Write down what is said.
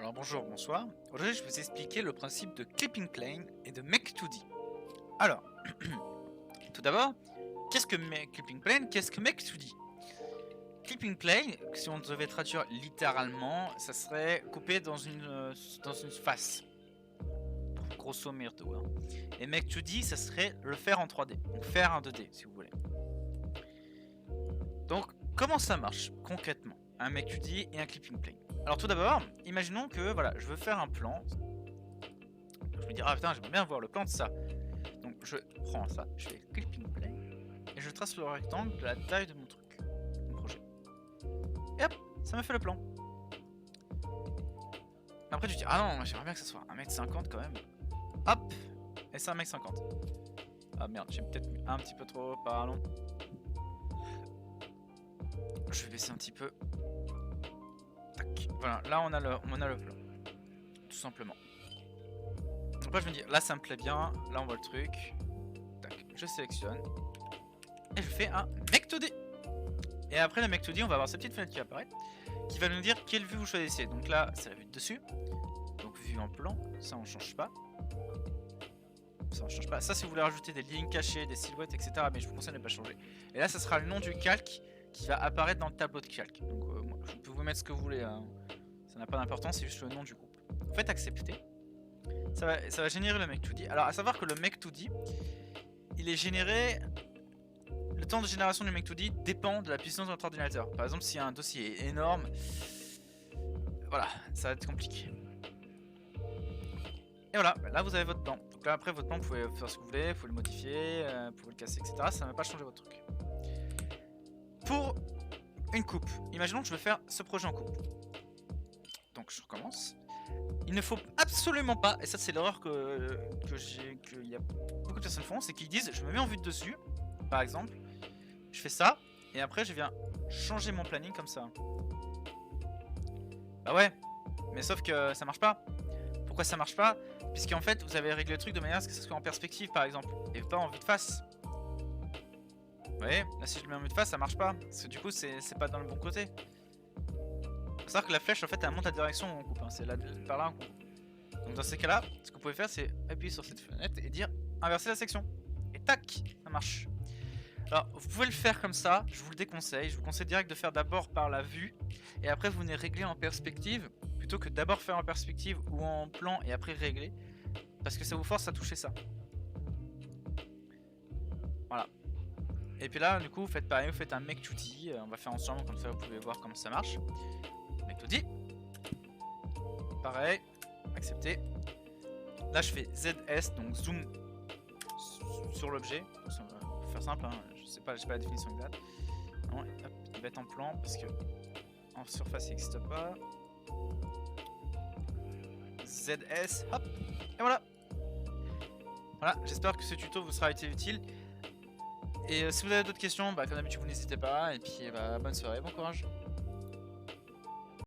Alors bonjour, bonsoir. Aujourd'hui je vais vous expliquer le principe de Clipping Plane et de Make2D. Alors, tout d'abord, qu'est-ce que Clipping Plane, qu'est-ce que Make2D? Clipping Plane, si on devait traduire littéralement, ça serait couper dans une face. Grosso merdo. Hein. Et Make2D, ça serait le faire en 3D. Donc faire un 2D si vous voulez. Donc, comment ça marche concrètement? Un Make2D et un Clipping Plane. Alors tout d'abord, imaginons que voilà, je veux faire un plan. Je me dis ah putain, j'aimerais bien voir le plan de ça. Donc je prends ça, je fais Clipping Plane et je trace le rectangle de la taille de mon truc, mon projet. Et hop, ça me fait le plan. Après tu dis ah non, j'aimerais bien que ça soit 1m50 quand même. Hop, et c'est 1m50. Ah merde, j'ai peut-être mis un petit peu trop, pardon. Je vais baisser un petit peu. Tac. Voilà, là on a le plan. Tout simplement. Après je me dis, là ça me plaît bien, là on voit le truc. Tac, je sélectionne. Et je fais un Make2D. Et après le Make2D, on va avoir cette petite fenêtre qui apparaît, qui va nous dire quelle vue vous choisissez. Donc là, c'est la vue de dessus. Donc vue en plan, ça on change pas. Ça on change pas. Ça si vous voulez rajouter des lignes cachées, des silhouettes, etc. Mais je vous conseille de ne pas changer. Et là, ça sera le nom du calque qui va apparaître dans le tableau de calque. Donc je peux vous mettre ce que vous voulez. Hein. Ça n'a pas d'importance, c'est juste le nom du groupe. Faites accepter. Ça va générer le Make2D. Alors à savoir que le Make2D, il est généré. Le temps de génération du Make2D dépend de la puissance de votre ordinateur. Par exemple, si un dossier est énorme, voilà, ça va être compliqué. Et voilà, là vous avez votre plan. Donc là après votre plan, vous pouvez faire ce que vous voulez, vous pouvez le modifier, vous pouvez le casser, etc. Ça ne va pas changer votre truc. Pour une coupe, imaginons que je veux faire ce projet en coupe. Donc je recommence. Il ne faut absolument pas, et ça c'est l'erreur qu'il y a beaucoup de personnes font, c'est qu'ils disent je me mets en vue de dessus, par exemple, je fais ça, et après je viens changer mon planning comme ça. Bah ouais, mais sauf que ça marche pas. Pourquoi ça marche pas? Puisqu'en fait vous avez réglé le truc de manière à ce que ça soit en perspective par exemple, et pas en vue de face. Vous voyez, là si je le mets en vue de face ça marche pas, parce que du coup c'est pas dans le bon côté. Faut savoir que la flèche en fait elle monte la direction où on coupe, hein. C'est là par là on coupe. Donc dans ces cas là, ce que vous pouvez faire c'est appuyer sur cette fenêtre et dire inverser la section. Et tac, ça marche. Alors vous pouvez le faire comme ça, je vous le déconseille. Je vous conseille direct de faire d'abord par la vue. Et après vous venez régler en perspective, plutôt que d'abord faire en perspective ou en plan et après régler. Parce que ça vous force à toucher ça. Voilà. Et puis là du coup vous faites pareil, vous faites un Make2D. On va faire ensemble comme ça vous pouvez voir comment ça marche. Make2D. Pareil, accepter. Là je fais ZS, donc zoom sur l'objet. Pour faire simple, hein. Je sais pas, j'ai pas la définition exacte. Non, hop, il va être en plan parce que en surface il n'existe pas. ZS, hop, et voilà. Voilà, j'espère que ce tuto vous sera été utile. Et si vous avez d'autres questions, bah, comme d'habitude vous n'hésitez pas. Et puis bah, bonne soirée, bon courage.